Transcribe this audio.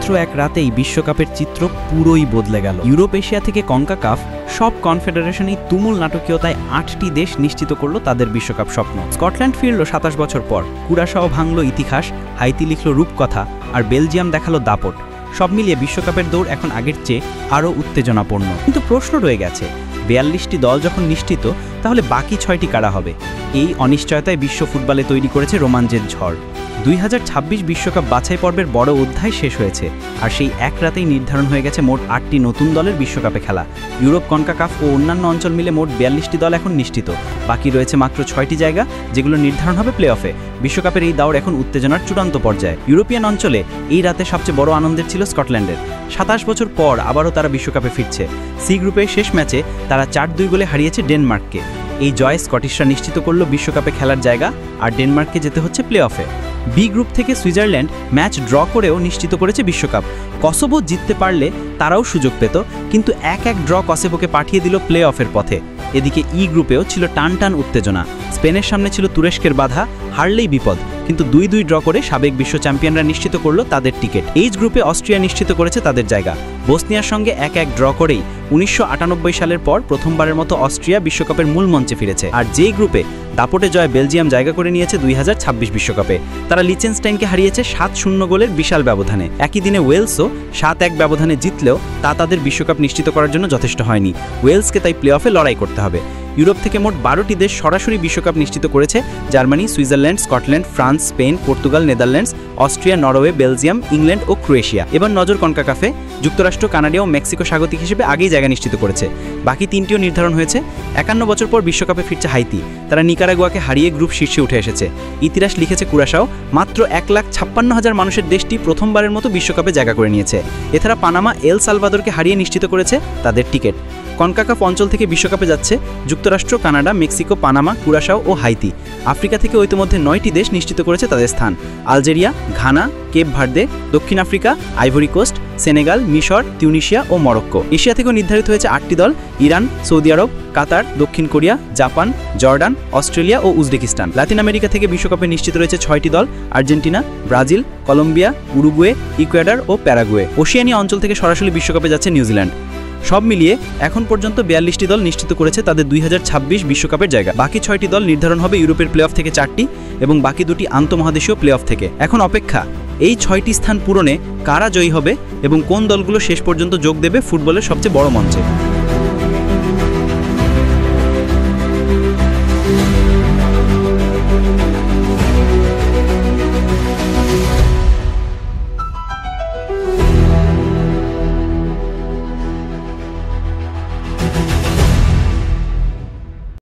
মাত্র এক রাতেই বিশ্বকাপের চিত্র পুরোই বদলে গেল। ইউরোপ এশিয়া থেকে কনকাকাফ সব কনফেডারেশনেই তুমুল নাটকীয়তায় 8টি দেশ নিশ্চিত করল তাদের বিশ্বকাপ স্বপ্ন। স্কটল্যান্ড ফিরল 27 বছর পর, কুরাশাও ভাঙল ইতিহাস, হাইতি লিখল রূপকথা, আর বেলজিয়াম দেখালো দাপট। সব মিলিয়ে বিশ্বকাপের দৌড় এখন আগের চেয়ে আরও উত্তেজনাপূর্ণ। কিন্তু প্রশ্ন রয়ে গেছে, 42টি দল যখন নিশ্চিত, তাহলে বাকি 6টি কারা হবে? এই অনিশ্চয়তায় বিশ্ব ফুটবলে তৈরি করেছে রোমাঞ্চের ঝড়। 2026 বিশ্বকাপ বাছাই পর্বের বড় অধ্যায় শেষ হয়েছে, আর সেই এক রাতেই নির্ধারণ হয়ে গেছে মোট 8টি নতুন দলের বিশ্বকাপে খেলা। ইউরোপ, কনকাকাফ ও অন্যান্য অঞ্চল মিলে মোট 42টি দল এখন নিশ্চিত। বাকি রয়েছে মাত্র 6টি জায়গা, যেগুলো নির্ধারণ হবে প্লে অফে। বিশ্বকাপের এই দৌড় এখন উত্তেজনার চূড়ান্ত পর্যায়ে। ইউরোপিয়ান অঞ্চলে এই রাতে সবচেয়ে বড় আনন্দের ছিল স্কটল্যান্ডের। 27 বছর পর আবারও তারা বিশ্বকাপে ফিরছে। সি গ্রুপের শেষ ম্যাচে তারা 4-2 গোলে হারিয়েছে ডেনমার্ককে। এই জয় স্কটিশরা নিশ্চিত করল বিশ্বকাপে খেলার জায়গা, আর ডেনমার্ককে যেতে হচ্ছে প্লে অফে। বি গ্রুপ থেকে সুইজারল্যান্ড ম্যাচ ড্র করেও নিশ্চিত করেছে বিশ্বকাপ। কসোভো জিততে পারলে তারাও সুযোগ পেত, কিন্তু 1-1 ড্র কসোভোকে পাঠিয়ে দিল প্লে অফের পথে। এদিকে ই গ্রুপেও ছিল টান উত্তেজনা। স্পেনের সামনে ছিল তুরস্কের বাধা, হারলেই বিপদ, কিন্তু 2-2 ড্র করে সাবেক বিশ্ব চ্যাম্পিয়নরা নিশ্চিত করল তাদের টিকিট। এইচ গ্রুপে অস্ট্রিয়া নিশ্চিত করেছে তাদের জায়গা। বসনিয়ার সঙ্গে 1-1 ড্র করেই 1998 সালের পর প্রথমবারের মতো অস্ট্রিয়া বিশ্বকাপের মূল মঞ্চে ফিরেছে। আর যেই গ্রুপে দাপটে জয় বেলজিয়াম জায়গা করে নিয়েছে 2026 বিশ্বকাপে। তারা লিচেনস্টাইনকে হারিয়েছে 7-0 গোলের বিশাল ব্যবধানে। একই দিনে ওয়েলসও 7-1 ব্যবধানে জিতলেও তা তাদের বিশ্বকাপ নিশ্চিত করার জন্য যথেষ্ট হয়নি। ওয়েলসকে তাই প্লে অফে লড়াই করতে হবে। ইউরোপ থেকে মোট 12টি দেশ সরাসরি বিশ্বকাপ নিশ্চিত করেছে: Germany, Switzerland, Scotland, France, Spain, Portugal, Netherlands, Austria, Norway, Belgium, England ও ক্রোয়েশিয়া। এবার নজর কনকাকাফে। যুক্তরাষ্ট্র, কানাডা ও মেক্সিকো স্বাগতিক হিসেবে আগেই জায়গা নিশ্চিত করেছে। বাকি 3টিও নির্ধারণ হয়েছে। 51 বছর পর বিশ্বকাপে ফিরছে হাইতি। তারা নিকারাগুয়াকে হারিয়ে গ্রুপ শীর্ষে উঠে এসেছে। ইতিহাস লিখেছে কুরাশাও। মাত্র 1,56,000 মানুষের দেশটি প্রথমবারের মতো বিশ্বকাপে জায়গা করে নিয়েছে। এছাড়া পানামা এল সালভাদরকে হারিয়ে নিশ্চিত করেছে তাদের টিকিট। কনকাকাফ অঞ্চল থেকে বিশ্বকাপে যাচ্ছে যুক্তরাষ্ট্র, কানাডা, মেক্সিকো, পানামা, কুরাশাও ও হাইতি। আফ্রিকা থেকে ইতিমধ্যে 9টি দেশ নিশ্চিত করেছে তাদের স্থান: আলজেরিয়া, ঘানা, কেপ ভার্দে, দক্ষিণ আফ্রিকা, আইভরি কোস্ট, সেনেগাল, মিশর, তিউনিশিয়া ও মরক্কো। এশিয়া থেকেও নির্ধারিত হয়েছে 8টি দল: ইরান, সৌদি আরব, কাতার, দক্ষিণ কোরিয়া, জাপান, জর্ডান, অস্ট্রেলিয়া ও উজবেকিস্তান। লাতিন আমেরিকা থেকে বিশ্বকাপে নিশ্চিত রয়েছে 6টি দল: Argentina, Brazil, Colombia, Uruguay, Ecuador ও প্যারাগুয়ে। ওশিয়ানিয়া অঞ্চল থেকে সরাসরি বিশ্বকাপে যাচ্ছে নিউজিল্যান্ড। সব মিলিয়ে এখন পর্যন্ত 42টি দল নিশ্চিত করেছে তাদের 2026 বিশ্বকাপের জায়গা। বাকি 6টি দল নির্ধারণ হবে ইউরোপের প্লে অফ থেকে 4টি এবং বাকি 2টি আন্তঃমহাদেশীয় প্লে অফ থেকে। এখন অপেক্ষা এই 6টি স্থান পূরণে কারা জয়ী হবে এবং কোন দলগুলো শেষ পর্যন্ত যোগ দেবে ফুটবলের সবচেয়ে বড় মঞ্চে।